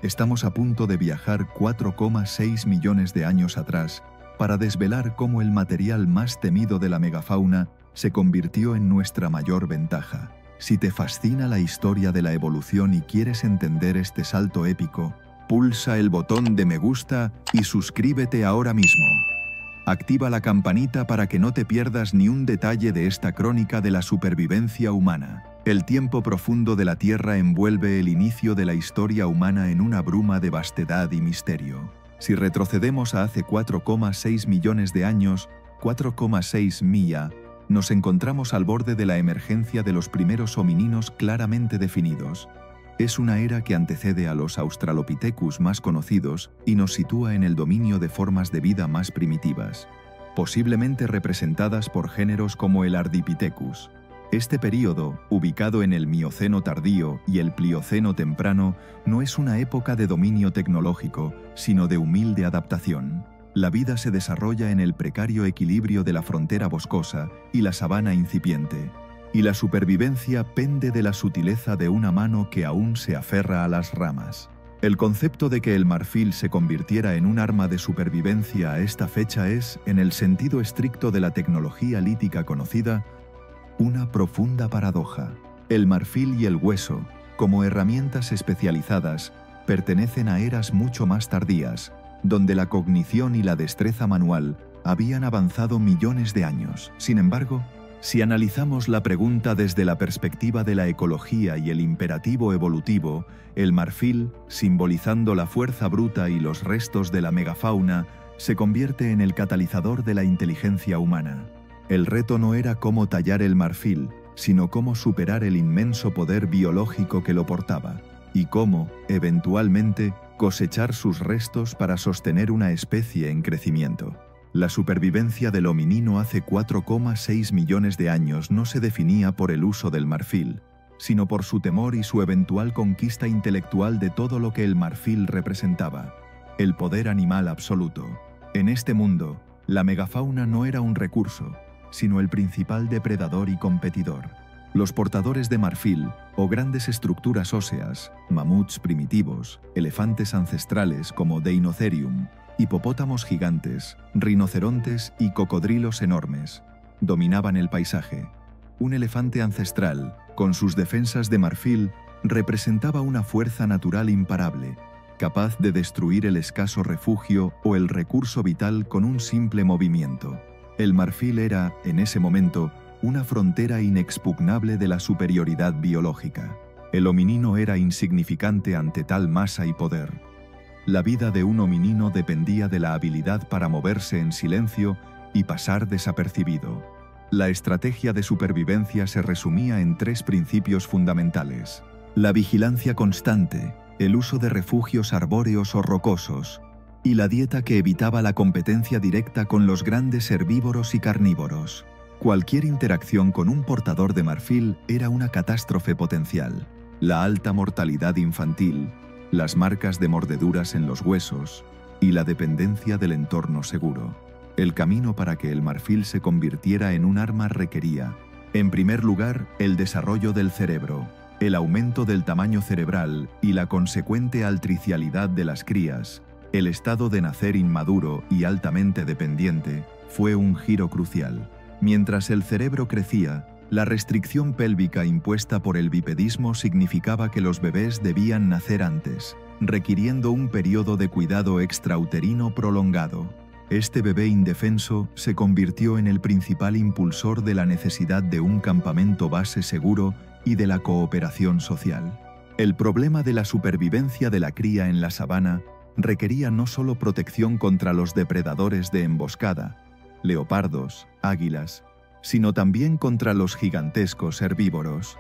Estamos a punto de viajar 4,6 millones de años atrás para desvelar cómo el material más temido de la megafauna se convirtió en nuestra mayor ventaja. Si te fascina la historia de la evolución y quieres entender este salto épico, pulsa el botón de me gusta y suscríbete ahora mismo. Activa la campanita para que no te pierdas ni un detalle de esta crónica de la supervivencia humana. El tiempo profundo de la Tierra envuelve el inicio de la historia humana en una bruma de vastedad y misterio. Si retrocedemos a hace 4,6 millones de años, 4,6 milla, nos encontramos al borde de la emergencia de los primeros homininos claramente definidos. Es una era que antecede a los Australopithecus más conocidos y nos sitúa en el dominio de formas de vida más primitivas, posiblemente representadas por géneros como el Ardipithecus. Este período, ubicado en el Mioceno tardío y el Plioceno temprano, no es una época de dominio tecnológico, sino de humilde adaptación. La vida se desarrolla en el precario equilibrio de la frontera boscosa y la sabana incipiente, y la supervivencia pende de la sutileza de una mano que aún se aferra a las ramas. El concepto de que el marfil se convirtiera en un arma de supervivencia a esta fecha es, en el sentido estricto de la tecnología lítica conocida, una profunda paradoja. El marfil y el hueso, como herramientas especializadas, pertenecen a eras mucho más tardías, donde la cognición y la destreza manual habían avanzado millones de años. Sin embargo, si analizamos la pregunta desde la perspectiva de la ecología y el imperativo evolutivo, el marfil, simbolizando la fuerza bruta y los restos de la megafauna, se convierte en el catalizador de la inteligencia humana. El reto no era cómo tallar el marfil, sino cómo superar el inmenso poder biológico que lo portaba, y cómo, eventualmente, cosechar sus restos para sostener una especie en crecimiento. La supervivencia del hominino hace 4,6 millones de años no se definía por el uso del marfil, sino por su temor y su eventual conquista intelectual de todo lo que el marfil representaba, el poder animal absoluto. En este mundo, la megafauna no era un recurso, sino el principal depredador y competidor. Los portadores de marfil, o grandes estructuras óseas, mamuts primitivos, elefantes ancestrales como Deinotherium, hipopótamos gigantes, rinocerontes y cocodrilos enormes, dominaban el paisaje. Un elefante ancestral, con sus defensas de marfil, representaba una fuerza natural imparable, capaz de destruir el escaso refugio o el recurso vital con un simple movimiento. El marfil era, en ese momento, una frontera inexpugnable de la superioridad biológica. El hominino era insignificante ante tal masa y poder. La vida de un hominino dependía de la habilidad para moverse en silencio y pasar desapercibido. La estrategia de supervivencia se resumía en 3 principios fundamentales: la vigilancia constante, el uso de refugios arbóreos o rocosos, y la dieta que evitaba la competencia directa con los grandes herbívoros y carnívoros. Cualquier interacción con un portador de marfil era una catástrofe potencial. La alta mortalidad infantil, las marcas de mordeduras en los huesos y la dependencia del entorno seguro. El camino para que el marfil se convirtiera en un arma requería, en primer lugar, el desarrollo del cerebro, el aumento del tamaño cerebral y la consecuente altricialidad de las crías. El estado de nacer inmaduro y altamente dependiente fue un giro crucial. Mientras el cerebro crecía, la restricción pélvica impuesta por el bipedismo significaba que los bebés debían nacer antes, requiriendo un periodo de cuidado extrauterino prolongado. Este bebé indefenso se convirtió en el principal impulsor de la necesidad de un campamento base seguro y de la cooperación social. El problema de la supervivencia de la cría en la sabana requería no solo protección contra los depredadores de emboscada, leopardos, águilas, sino también contra los gigantescos herbívoros.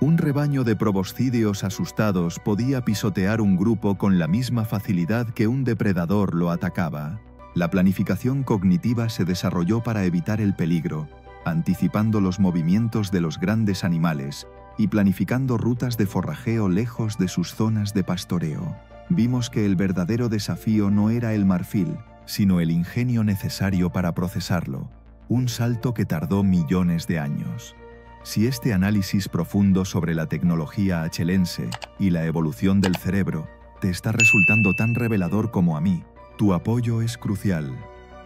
Un rebaño de proboscídeos asustados podía pisotear un grupo con la misma facilidad que un depredador lo atacaba. La planificación cognitiva se desarrolló para evitar el peligro, anticipando los movimientos de los grandes animales y planificando rutas de forrajeo lejos de sus zonas de pastoreo. Vimos que el verdadero desafío no era el marfil, sino el ingenio necesario para procesarlo, un salto que tardó millones de años. Si este análisis profundo sobre la tecnología achelense y la evolución del cerebro te está resultando tan revelador como a mí. Tu apoyo es crucial.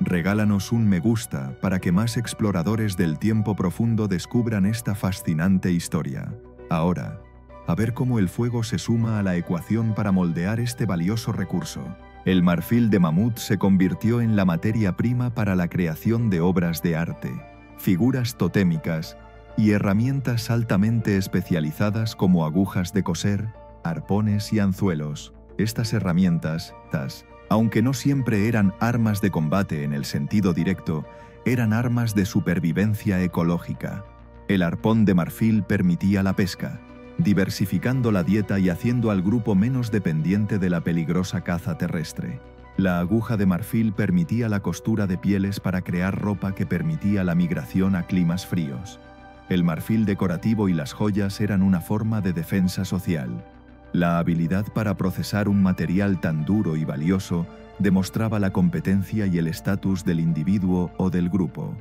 Regálanos un me gusta para que más exploradores del tiempo profundo descubran esta fascinante historia. Ahora, a ver cómo el fuego se suma a la ecuación para moldear este valioso recurso. El marfil de mamut se convirtió en la materia prima para la creación de obras de arte, figuras totémicas y herramientas altamente especializadas como agujas de coser, arpones y anzuelos. Estas herramientas, aunque no siempre eran armas de combate en el sentido directo, eran armas de supervivencia ecológica. El arpón de marfil permitía la pesca, diversificando la dieta y haciendo al grupo menos dependiente de la peligrosa caza terrestre. La aguja de marfil permitía la costura de pieles para crear ropa que permitía la migración a climas fríos. El marfil decorativo y las joyas eran una forma de defensa social. La habilidad para procesar un material tan duro y valioso demostraba la competencia y el estatus del individuo o del grupo.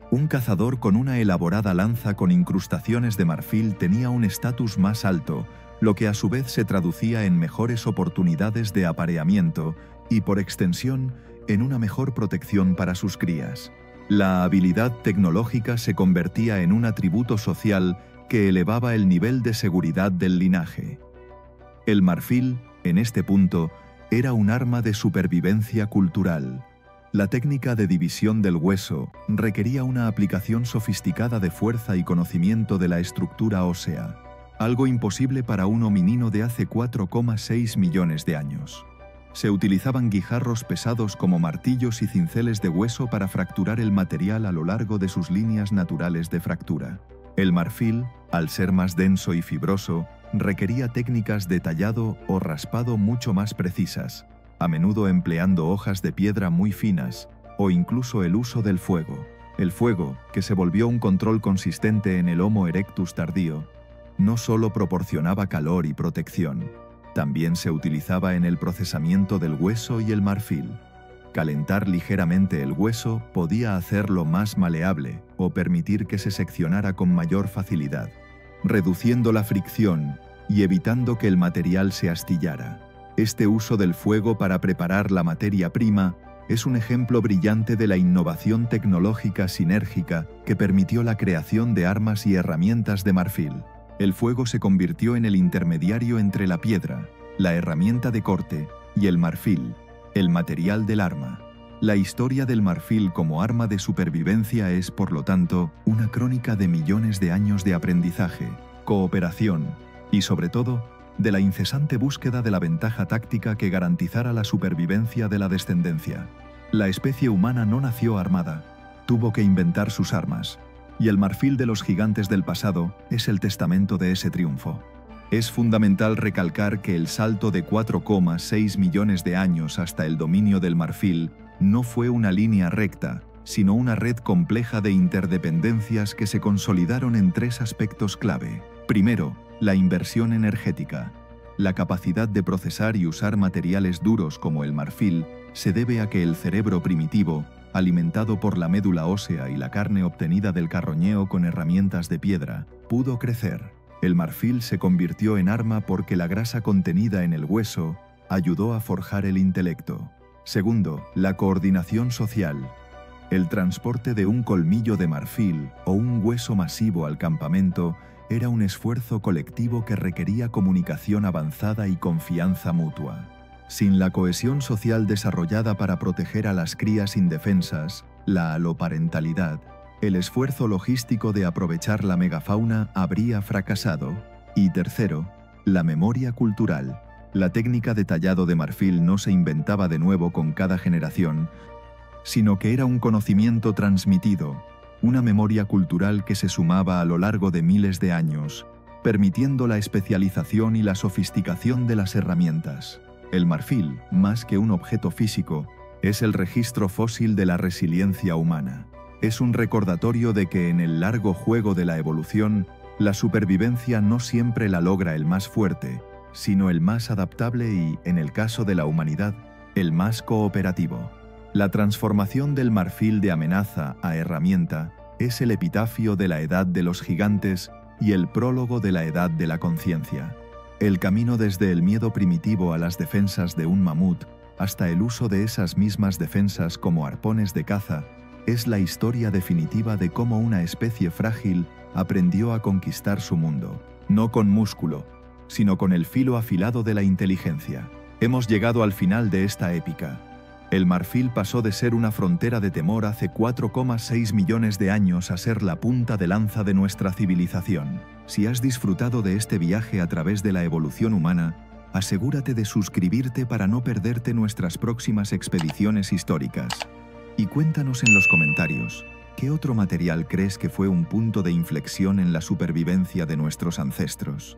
Un cazador con una elaborada lanza con incrustaciones de marfil tenía un estatus más alto, lo que a su vez se traducía en mejores oportunidades de apareamiento y, por extensión, en una mejor protección para sus crías. La habilidad tecnológica se convertía en un atributo social que elevaba el nivel de seguridad del linaje. El marfil, en este punto, era un arma de supervivencia cultural. La técnica de división del hueso requería una aplicación sofisticada de fuerza y conocimiento de la estructura ósea, algo imposible para un hominino de hace 4,6 millones de años. Se utilizaban guijarros pesados como martillos y cinceles de hueso para fracturar el material a lo largo de sus líneas naturales de fractura. El marfil, al ser más denso y fibroso, requería técnicas de tallado o raspado mucho más precisas, a menudo empleando hojas de piedra muy finas, o incluso el uso del fuego. El fuego, que se volvió un control consistente en el Homo erectus tardío, no solo proporcionaba calor y protección, también se utilizaba en el procesamiento del hueso y el marfil. Calentar ligeramente el hueso podía hacerlo más maleable o permitir que se seccionara con mayor facilidad, reduciendo la fricción y evitando que el material se astillara. Este uso del fuego para preparar la materia prima es un ejemplo brillante de la innovación tecnológica sinérgica que permitió la creación de armas y herramientas de marfil. El fuego se convirtió en el intermediario entre la piedra, la herramienta de corte y el marfil, el material del arma. La historia del marfil como arma de supervivencia es, por lo tanto, una crónica de millones de años de aprendizaje, cooperación y, sobre todo, de la incesante búsqueda de la ventaja táctica que garantizara la supervivencia de la descendencia. La especie humana no nació armada, tuvo que inventar sus armas, y el marfil de los gigantes del pasado es el testamento de ese triunfo. Es fundamental recalcar que el salto de 4,6 millones de años hasta el dominio del marfil no fue una línea recta, sino una red compleja de interdependencias que se consolidaron en tres aspectos clave. Primero, la inversión energética. La capacidad de procesar y usar materiales duros como el marfil se debe a que el cerebro primitivo, alimentado por la médula ósea y la carne obtenida del carroñeo con herramientas de piedra, pudo crecer. El marfil se convirtió en arma porque la grasa contenida en el hueso ayudó a forjar el intelecto. Segundo, la coordinación social. El transporte de un colmillo de marfil o un hueso masivo al campamento era un esfuerzo colectivo que requería comunicación avanzada y confianza mutua. Sin la cohesión social desarrollada para proteger a las crías indefensas, la aloparentalidad, el esfuerzo logístico de aprovechar la megafauna habría fracasado. Y tercero, la memoria cultural. La técnica de tallado de marfil no se inventaba de nuevo con cada generación, sino que era un conocimiento transmitido, una memoria cultural que se sumaba a lo largo de miles de años, permitiendo la especialización y la sofisticación de las herramientas. El marfil, más que un objeto físico, es el registro fósil de la resiliencia humana. Es un recordatorio de que en el largo juego de la evolución, la supervivencia no siempre la logra el más fuerte, sino el más adaptable y, en el caso de la humanidad, el más cooperativo. La transformación del marfil de amenaza a herramienta es el epitafio de la edad de los gigantes y el prólogo de la edad de la conciencia. El camino desde el miedo primitivo a las defensas de un mamut hasta el uso de esas mismas defensas como arpones de caza es la historia definitiva de cómo una especie frágil aprendió a conquistar su mundo, no con músculo, sino con el filo afilado de la inteligencia. Hemos llegado al final de esta épica. El marfil pasó de ser una frontera de temor hace 4,6 millones de años a ser la punta de lanza de nuestra civilización. Si has disfrutado de este viaje a través de la evolución humana, asegúrate de suscribirte para no perderte nuestras próximas expediciones históricas. Y cuéntanos en los comentarios, ¿qué otro material crees que fue un punto de inflexión en la supervivencia de nuestros ancestros?